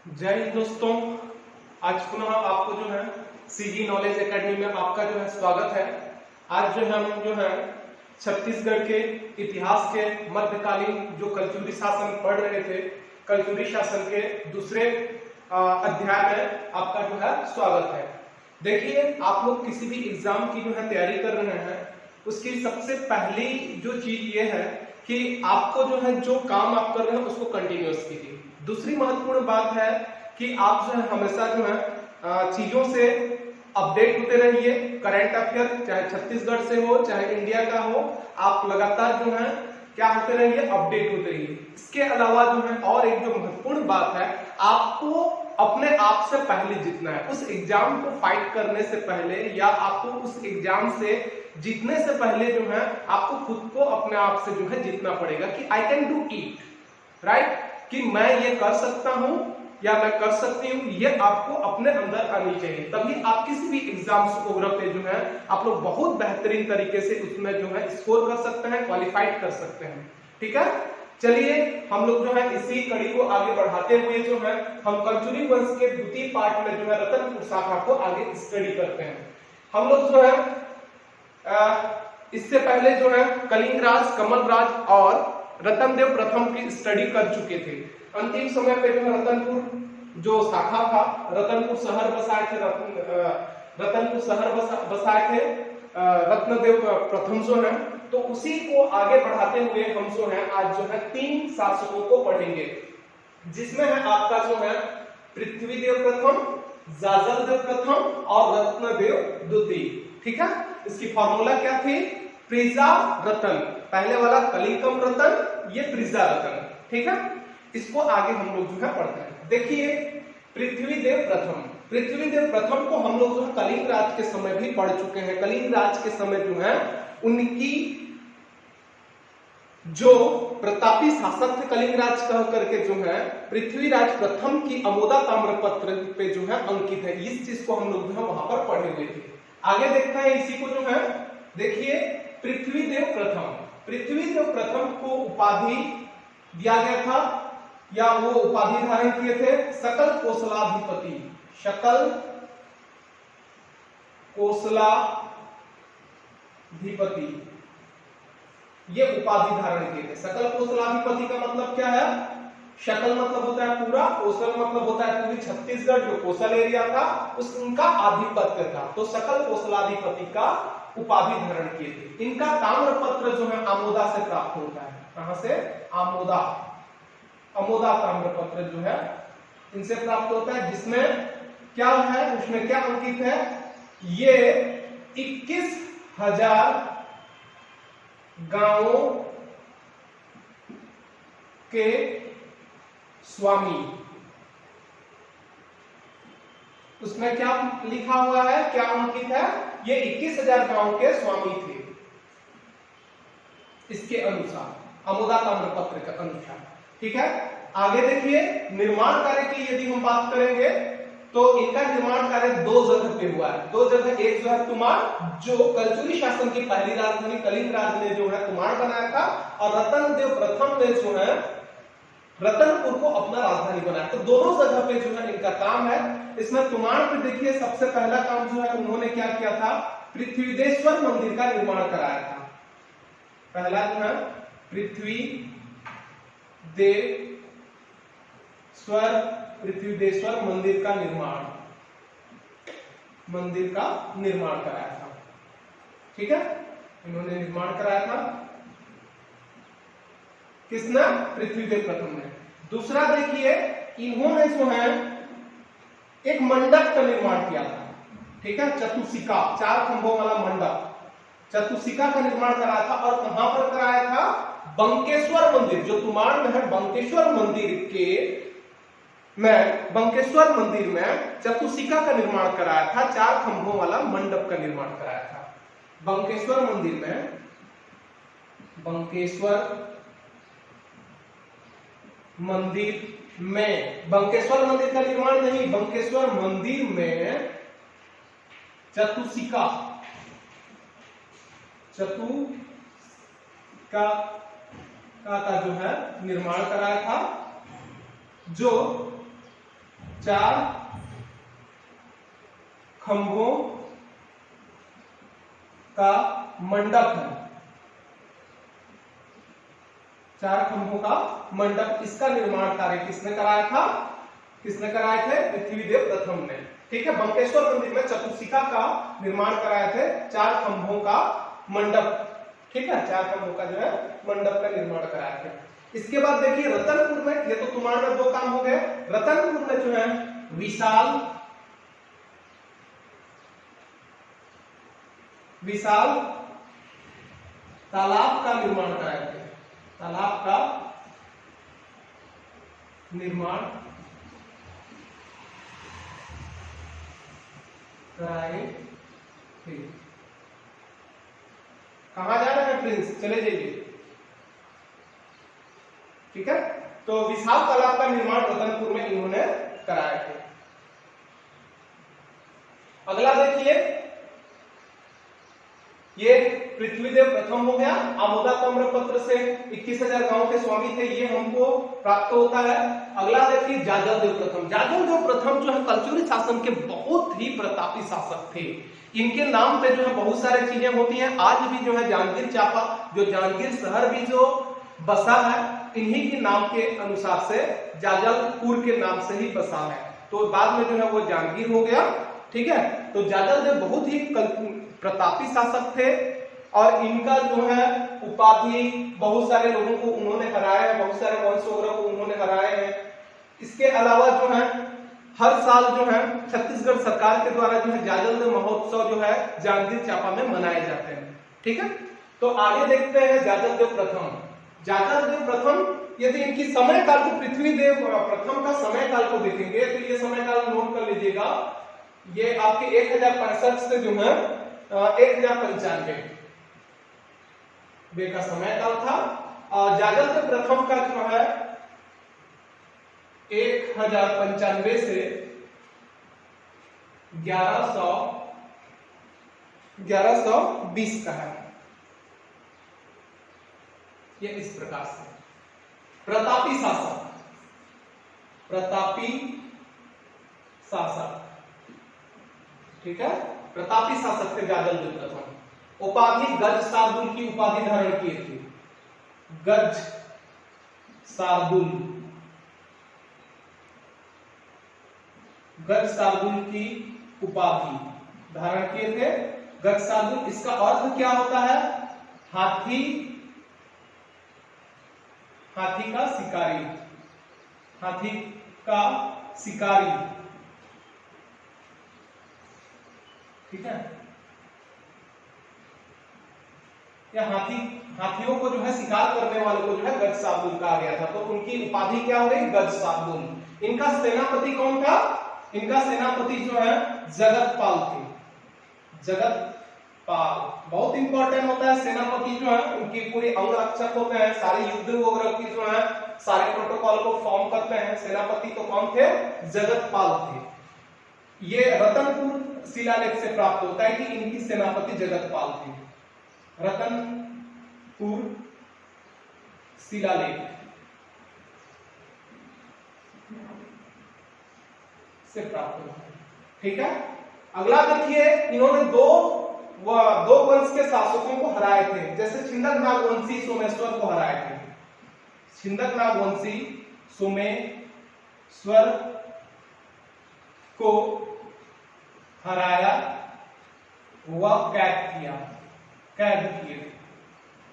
जय हिंद दोस्तों। आज पुनः आपको जो है सीजी नॉलेज एकेडमी में आपका जो है स्वागत है। आज जो है हम जो है छत्तीसगढ़ के इतिहास के मध्यकालीन जो कलचुरी शासन पढ़ रहे थे, कलचुरी शासन के दूसरे अध्याय में आपका जो है स्वागत है। देखिए, आप लोग किसी भी एग्जाम की जो है तैयारी कर रहे हैं, उसकी सबसे पहली जो चीज ये है कि आपको जो है जो काम आप कर रहे हैं उसको कंटिन्यूअस कीजिए। दूसरी महत्वपूर्ण बात है कि आप जो है हमेशा जो है चीजों से अपडेट होते रहिए। करंट अफेयर चाहे छत्तीसगढ़ से हो चाहे इंडिया का हो, आप लगातार जो है क्या होते रहिए, अपडेट होते रहिए। इसके अलावा जो है और एक जो महत्वपूर्ण बात है, आपको अपने आप से पहले जीतना है। उस एग्जाम को फाइट करने से पहले या आपको उस एग्जाम से जीतने से पहले जो है आपको खुद को अपने आप से जो है जीतना पड़ेगा कि I can do it, right, कि मैं ये कर सकता हूं या मैं कर सकती हूँ। ये आपको अपने अंदर आनी चाहिए, तभी आप किसी भी एग्जाम पे जो है आप लोग बहुत बेहतरीन तरीके से उसमें जो है स्कोर कर सकते हैं, क्वालिफाइड कर सकते हैं। ठीक है, चलिए हम लोग जो है इसी कड़ी को आगे बढ़ाते हुए जो है हम कलचुरी वंश के द्वितीय पार्ट में जो है रतनपुर शाखा को आगे स्टडी करते हैं। हम लोग जो है इससे पहले जो है कलिंग राज, कमल राज और रतनदेव प्रथम की स्टडी कर चुके थे। अंतिम समय पे जो रतनपुर जो शाखा था, रतनपुर शहर बसाए थे, रतनपुर शहर बसाए थे रत्नदेव प्रथम जो है। तो उसी को आगे बढ़ाते हुए हम जो है आज जो है 3 शासकों को पढ़ेंगे, जिसमें है आपका जो है पृथ्वीदेव प्रथम, जाजलदेव प्रथम और रत्नदेव द्वितीय। ठीक है, इसकी फॉर्मूला क्या थी? प्रिजा रतन। पहले वाला कलिंगम रतन, ये प्रिजा रतन। ठीक है, इसको आगे हम लोग जो है पढ़ते हैं। देखिए, पृथ्वीदेव प्रथम को हम लोग जो है कलिंग राज के समय भी पढ़ चुके हैं। कलिंग राज के समय जो है उनकी जो प्रतापी शासक थे कलिंग राज कह करके जो है पृथ्वीराज प्रथम की अमोदा ताम्रपत्र पे जो है अंकित है। इस चीज को हम लोग जो है वहां पर पढ़े हुए थे। आगे देखते हैं इसी को जो है। देखिए, पृथ्वीदेव प्रथम को उपाधि दिया गया था या वो उपाधि धारण किए थे सकल कोसलाधिपति। सकल कोसलाधिपति ये उपाधि धारण किए थे। सकल कोसलाधिपति का मतलब क्या है? शकल मतलब होता है पूरा, कोसल मतलब होता है पूरी छत्तीसगढ़ जो कोसल एरिया था उनका आधिपत्य था। तो सकल कोसलाधिपति का उपाधि धारण किए थे। इनका ताम्रपत्र जो है आमोदा से प्राप्त होता है। कहां से? अमोदा ताम्रपत्र जो है इनसे प्राप्त होता है, जिसमें क्या है, उसमें क्या अंकित है? ये 21,000 गांवों के स्वामी। उसमें क्या लिखा हुआ है, क्या अंकित है? ये 21,000 गांव के स्वामी थे, इसके अनुसार, अमोदा ताम्रपत्र के अनुसार। ठीक है, आगे देखिए, निर्माण कार्य की यदि हम बात करेंगे तो इनका निर्माण कार्य 2 जगह पे हुआ है। 2 जगह, एक जो है तुमाड़, जो कलचुरी शासन की पहली राजधानी कलिंग राज ने जो है तुमाड़ बनाया था, और रतनदेव प्रथम ने जो है रतनपुर को अपना राजधानी बनाया। तो दोनों जगह पे जो है इनका काम है। इसमें तुमाड़ पे देखिए सबसे पहला काम जो है उन्होंने क्या किया था? पृथ्वीदेश्वर मंदिर का निर्माण कराया था। पहला जो है पृथ्वीदेश्वर मंदिर का निर्माण कराया था। ठीक है, इन्होंने निर्माण कराया था। किसने? पृथ्वीदेव प्रथम ने। दूसरा देखिए, इन्होंने जो है एक मंडप का निर्माण किया था। ठीक है, चतुशिका, 4 खंभों वाला मंडप, चतुशिका का निर्माण कराया था। और कहां पर कराया था? बंकेश्वर मंदिर, जो तुमाड़ में है, बंकेश्वर मंदिर में चतुशिका का निर्माण कराया था। 4 खंभों वाला मंडप का निर्माण कराया था। बंकेश्वर मंदिर का निर्माण नहीं, बंकेश्वर मंदिर में चतुशिका का जो है निर्माण कराया था, जो 4 खंभों का मंडप है। 4 खंभों का मंडप, इसका निर्माण कार्य किसने कराया था? किसने कराए थे? पृथ्वीदेव प्रथम ने। ठीक है, बंकेश्वर मंदिर में चतुर्शिखा का निर्माण कराए थे, 4 खंभों का मंडप। ठीक है, 4 खंभों का जो है मंडप का निर्माण कराए थे। इसके बाद देखिए रतनपुर में, ये तो तुम्हारे में 2 काम हो गए। रतनपुर में जो है विशाल तालाब का निर्माण कराए थे। तालाब का निर्माण कराए थे। कहां जा रहे हैं प्रिंस? चले जाइए। ठीक है, तो विशाल तालाब का निर्माण रतनपुर में इन्होंने कराया थे। अगला देखिए, ये पृथ्वीदेव प्रथम हो गया। आमोदा ताम्रपत्र से 21,000 गांव के स्वामी थे, ये हमको प्राप्त होता है। अगला देखिए जाजल देव प्रथम। जाजल देव प्रथम जो है कलचुरी शासन के बहुत ही प्रतापी शासक थे। इनके नाम पे जो है बहुत सारी चीजें होती हैं। आज भी जो है जांजगीर चांपा, जो जांजगीर शहर भी जो बसा है, इन्हीं के नाम के अनुसार से जाजलपुर के नाम से ही बसा है। तो बाद में जो है वो जांजगीर हो गया। ठीक है, तो जाजल देव बहुत ही प्रतापी शासक थे और इनका जो है उपाधि, बहुत सारे लोगों को उन्होंने हराया है, बहुत सारे वंश वगैरह को उन्होंने हराए हैं। इसके अलावा जो है हर साल जो है छत्तीसगढ़ सरकार के द्वारा जो है जाजल देव महोत्सव जो है जांजगीर चांपा में मनाए जाते हैं। ठीक है, तो आगे देखते हैं जाजल देव प्रथम। जाजल देव प्रथम, यदि इनकी समय काल को पृथ्वीदेव प्रथम का समय काल को देखेंगे तो ये समय काल नोट कर लीजिएगा। ये आपके 1065 से जो है 1095 का समय काल था। और जाजल देव प्रथम का जो है 1095 से 1120 का है। ये इस प्रकार से प्रतापी शासक, प्रतापी शासक। ठीक है, प्रतापी शासक थे जाजल देव प्रथम। उपाधि गज शार्दुल की उपाधि धारण किए थे। गज शार्दुल, गज शार्दुल की उपाधि धारण किए थे। गज शार्दुल, इसका अर्थ क्या होता है? हाथी, हाथी का शिकारी, हाथी का शिकारी। ठीक है, या हाथियों को जो है शिकार करने वाले को जो है गज शार्दुल कहा गया था। तो उनकी उपाधि क्या हो गई? गज शार्दुल। इनका सेनापति कौन था? इनका सेनापति जो है जगतपाल थे। जगतपाल बहुत इंपॉर्टेंट होता है। सेनापति जो है उनकी पूरी अंग रक्षक होते हैं, सारे युद्ध वगैरह की जो है सारे प्रोटोकॉल को फॉर्म करते हैं। सेनापति तो कौन थे? जगतपाल थे। ये रतनपुर शिलालेख से प्राप्त होता है कि इनकी सेनापति जगतपाल थे। रतनपुर शिलालेख से प्राप्त होता है। ठीक है, अगला देखिए, इन्होंने दो वंश के शासकों को हराए थे। जैसे छिंदक नागवंशी सोमेश्वर को हराए थे। छिंदक नागवंशी सोमेश्वर को हराया, वह कैद किए।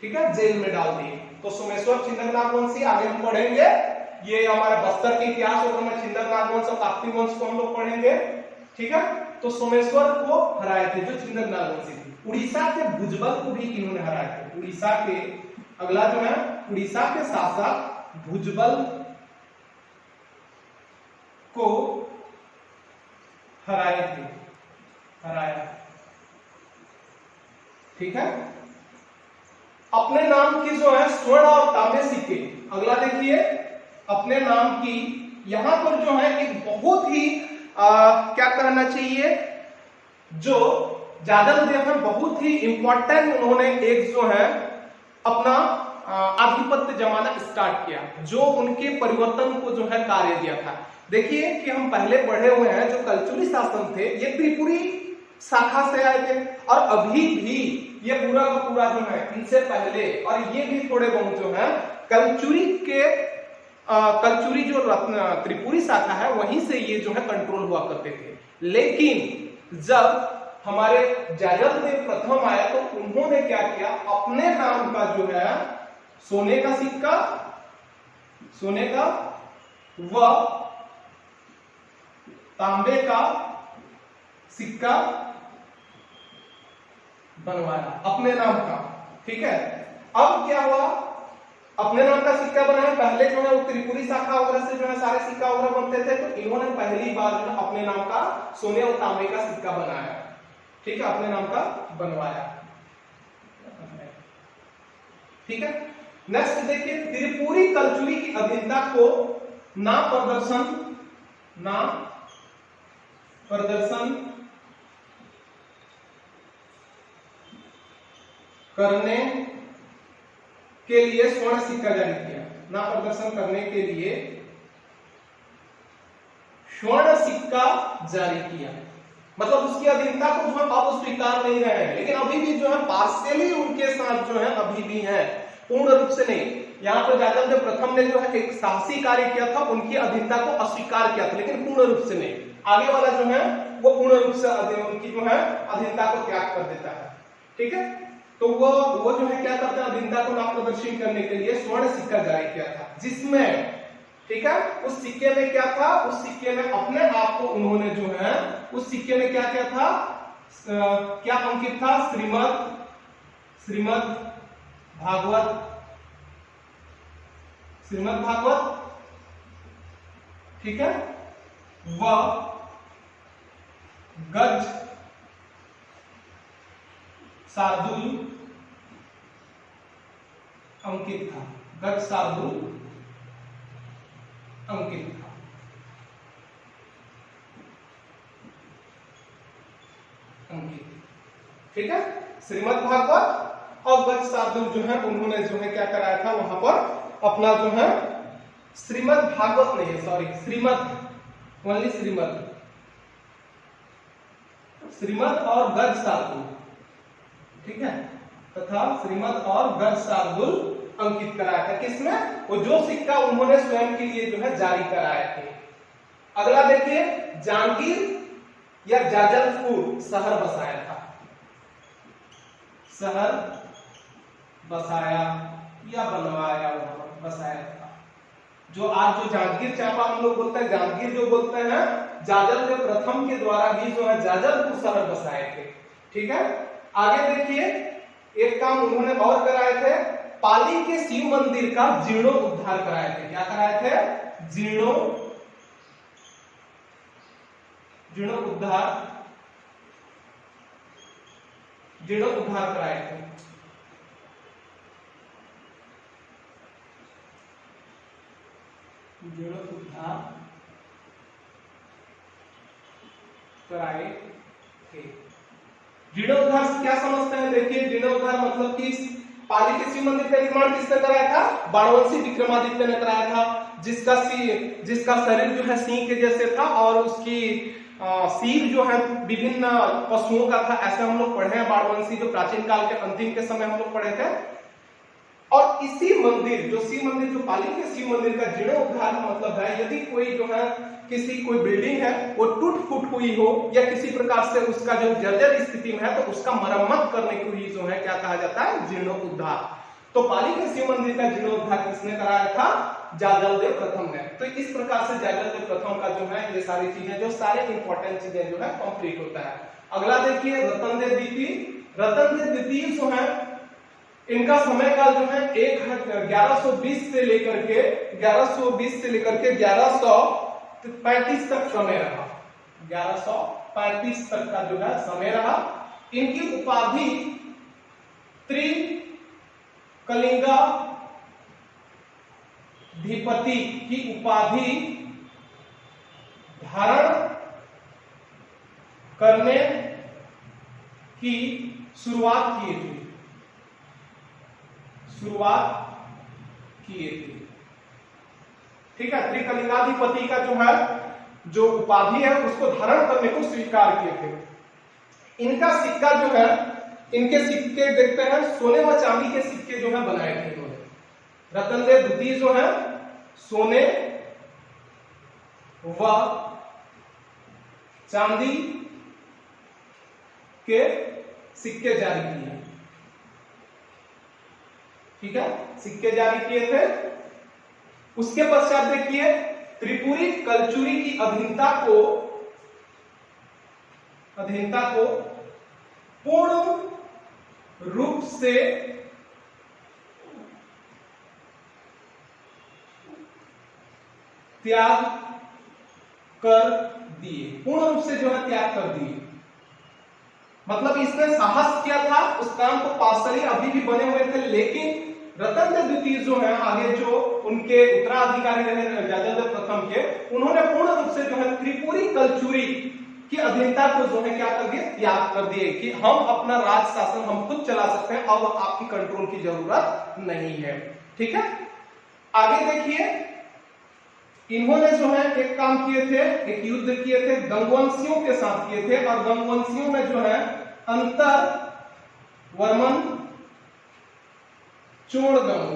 ठीक है, जेल में डाल दिए। तो सोमेश्वर छिंदक नागवंशी आगे हम पढ़ेंगे। ये हमारे बस्तर के इतिहास और में छिंदक नागवंश और काकती वंश को हम लोग पढ़ेंगे। ठीक है, तो सोमेश्वर को हराए थे जो छिंदक नागवंशी थे। उड़ीसा के भुजबल को भी इन्होंने हराए थे। उड़ीसा के, अगला जो है उड़ीसा के शासक भुजबल को हराए थे, हराया। ठीक है, अपने नाम की जो है स्वर्ण और तांबे सिक्के। अगला देखिए, अपने नाम की, यहां पर जो है एक बहुत ही क्या कहना चाहिए, जो जाजल देव है बहुत ही इंपॉर्टेंट, उन्होंने एक जो है अपना आधिपत्य जमाना स्टार्ट किया, जो उनके परिवर्तन को जो है कार्य दिया था। देखिए कि हम पहले पढ़े हुए हैं जो कलचुरी शासन थे ये त्रिपुरी शाखा से आए थे, और अभी भी ये पूरा का पूरा जो है इनसे पहले, और ये भी थोड़े बहुत जो है कलचुरी के कलचुरी जो त्रिपुरी शाखा है वहीं से ये जो है कंट्रोल हुआ करते थे। लेकिन जब हमारे जयदेव प्रथम आए तो उन्होंने क्या किया, अपने नाम का जो है सोने का सिक्का, सोने का व तांबे का सिक्का बनवाया अपने नाम का। ठीक है, अब क्या हुआ, अपने नाम का सिक्का बनाया। पहले जो है वो त्रिपुरी शाखा वगैरह से जो है सारे सिक्का वगैरह बनते थे, तो इन्होंने पहली बार जो है अपने नाम का सोने और तांबे का सिक्का बनाया। ठीक है, अपने नाम का बनवाया। ठीक है, नेक्स्ट देखिए, त्रिपुरी कलचुरी की अधीनता को ना प्रदर्शन करने के लिए स्वर्ण सिक्का जारी किया। ना प्रदर्शन करने के लिए स्वर्ण सिक्का जारी किया, मतलब उसकी अधीनता को जो है अब स्वीकार नहीं रहे हैं, लेकिन अभी भी जो है पार्शियली उनके साथ जो है अभी भी है, पूर्ण रूप से नहीं। यहाँ पर जयदेव प्रथम ने जो है एक साहसी कार्य किया था, उनकी अधीनता को अस्वीकार किया था, लेकिन पूर्ण रूप से नहीं। आगे वाला जो है वो पूर्ण रूप से उनकी जो है अधीनता को त्याग कर देता है। ठीक है, तो वो जो है क्या करते हैं, अधीनता को ना प्रदर्शित करने के लिए स्वर्ण सिक्का जारी किया था, जिसमें ठीक है उस सिक्के में क्या था, उस सिक्के में अपने आप को उन्होंने जो है उस सिक्के में क्या क्या था, क्या अंकित था, श्रीमद् भागवत, ठीक है, व गज शार्दूल अंकित था, गज शार्दूल अंकित था। ठीक है, श्रीमद् भागवत और गज शार्दूल जो है उन्होंने जो है क्या कराया था, वहां पर अपना जो है श्रीमद् भागवत नहीं है, सॉरी श्रीमद्, ओनली श्रीमद् और गज शार्दूल, ठीक है, तथा श्रीमद् और गज शार्दूल अंकित कराया था। किसमें, वो जो सिक्का उन्होंने स्वयं के लिए जो है जारी कराए थे। अगला देखिए, जांगीर या जाजलपुर शहर बसाया था, शहर बसाया या बनवाया, बसाया था। जो आज जो जांगीर चांपा हम लोग बोलते हैं, जांगीर जो बोलते हैं, जाजल प्रथम के द्वारा ही जो है जाजलपुर शहर बसाए थे। ठीक है, आगे देखिए, एक काम उन्होंने और कराए थे, पाली के शिव मंदिर का जीर्णोद्धार कराए थे। क्या कराए थे, जीर्णोद्धार कराए थे। जीर्णोद्धार कराए थे। जीर्णोद्धार से क्या समझते हैं, देखिए जीर्णोद्धार मतलब कि पाली के शिव मंदिर का निर्माण किसने कराया था, बाणवंशी विक्रमादित्य ने कराया था, जिसका शरीर जो है सिंह के जैसे था और उसकी सिर जो है विभिन्न पशुओं का था। ऐसे हम लोग पढ़े हैं बाणवंशी, जो प्राचीन काल के अंतिम के समय हम लोग पढ़े थे। और इसी मंदिर जो शिव मंदिर, जो पाली के शिव मंदिर का जीर्णोद्धार मतलब है, यदि कोई जो है कोई बिल्डिंग है वो टूट फूट हुई हो या किसी प्रकार से उसका जो जर्जर स्थिति में है, तो उसका मरम्मत करने को ही जो है क्या कहा जाता है, जीर्णोद्धार। तो पाली के शिव मंदिर का जीर्णोद्धार किसने कराया था, जाजलदेव प्रथम ने। तो इस प्रकार से जाजलदेव प्रथम का जो है ये सारी चीजें, जो सारे इंपॉर्टेंट चीजें जो है कंप्लीट होता है। अगला देखिए, रतनदेव द्वितीय जो है, इनका समय काल जो है 1120 से लेकर के 1135 तक समय रहा। 1135 तक का जो है समय रहा। इनकी उपाधि त्रिकलिंगाधिपति की उपाधि धारण करने की शुरुआत किए थे। ठीक है, त्रिकलिंगाधिपति का जो है जो उपाधि है उसको धारण करने को स्वीकार किए थे। इनका सिक्का जो है, इनके सिक्के देखते हैं सोने व चांदी के सिक्के जो है बनाए थे इन्होंने। रतन देव द्वितीय जो है सोने व चांदी के सिक्के जारी किए। ठीक है, सिक्के जारी किए थे। उसके पश्चात देखिए त्रिपुरी कलचुरी की अधीनता को पूर्ण रूप से त्याग कर दिए। पूर्ण रूप से जो है त्याग कर दिए, मतलब इसने साहस किया था उस काम को। पार्षली अभी भी बने हुए थे, लेकिन रतन देव द्वितीय जो है आगे जो उनके उत्तराधिकारी रहे जाजलदेव प्रथम के, उन्होंने पूर्ण रूप से जो है त्रिपुरी कलचुरी की अधीनता को जो है क्या कर दिए, त्याग कर दिए कि हम अपना राज शासन हम खुद चला सकते हैं, अब आपकी कंट्रोल की जरूरत नहीं है। ठीक है, आगे देखिए इन्होंने जो है एक काम किए थे, एक युद्ध किए थे गंगवंशियों के साथ किए थे, और गंगवंशियों में जो है अंतर वर्मन चोड़गंग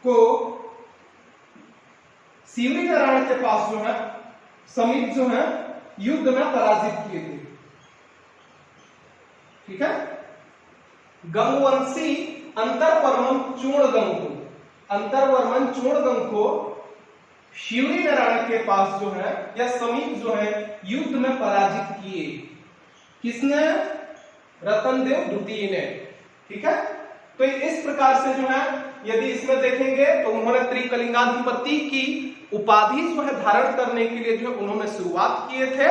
को शिवरी नारायण के पास जो है समीप जो है युद्ध में पराजित किए थे। ठीक है, गंगवंशी अंतरवर्मन चोड़गंग को शिवरी नारायण के पास जो है या समीप जो है युद्ध में पराजित किए। किसने? रतन देव द्वितीय ने। ठीक है, तो इस प्रकार से जो है यदि इसमें देखेंगे तो उन्होंने त्रिकलिंगाधिपति की उपाधि जो है धारण करने के लिए जो है उन्होंने शुरुआत किए थे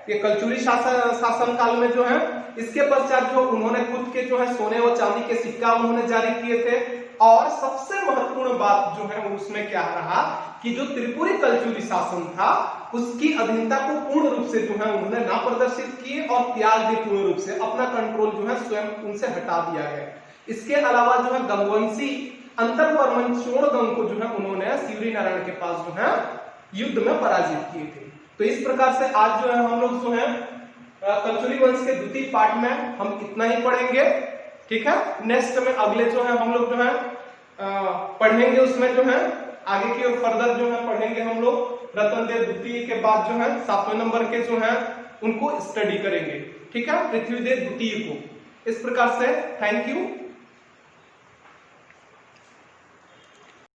ये कलचुरी शासन काल में जो है। इसके पश्चात जो उन्होंने खुद के जो है सोने और चांदी के सिक्का उन्होंने जारी किए थे, और सबसे महत्वपूर्ण बात जो है उसमें क्या रहा कि जो त्रिपुरी कलचुरी शासन था उसकी अधीनता को पूर्ण रूप से जो है उन्होंने ना प्रदर्शित किए और त्याग दिए। पूर्ण रूप से अपना कंट्रोल जो है स्वयं उनसे हटा दिया गया। इसके अलावा जो है गंगवंशी अंतरवर्मन चोड़गंग को जो है उन्होंने शिवरी नारायण के पास जो है युद्ध में पराजित किए थे। तो इस प्रकार से आज जो है हम लोग जो है कलचुरी वंश के द्वितीय पार्ट में हम इतना ही पढ़ेंगे। ठीक है, नेक्स्ट में अगले जो है हम लोग जो है पढ़ेंगे, उसमें जो है आगे की फर्दर जो है पढ़ेंगे हम लोग रतन देव द्वितीय के बाद जो है 7वें नंबर के जो है उनको स्टडी करेंगे। ठीक है, पृथ्वीदेव द्वितीय को। इस प्रकार से थैंक यू।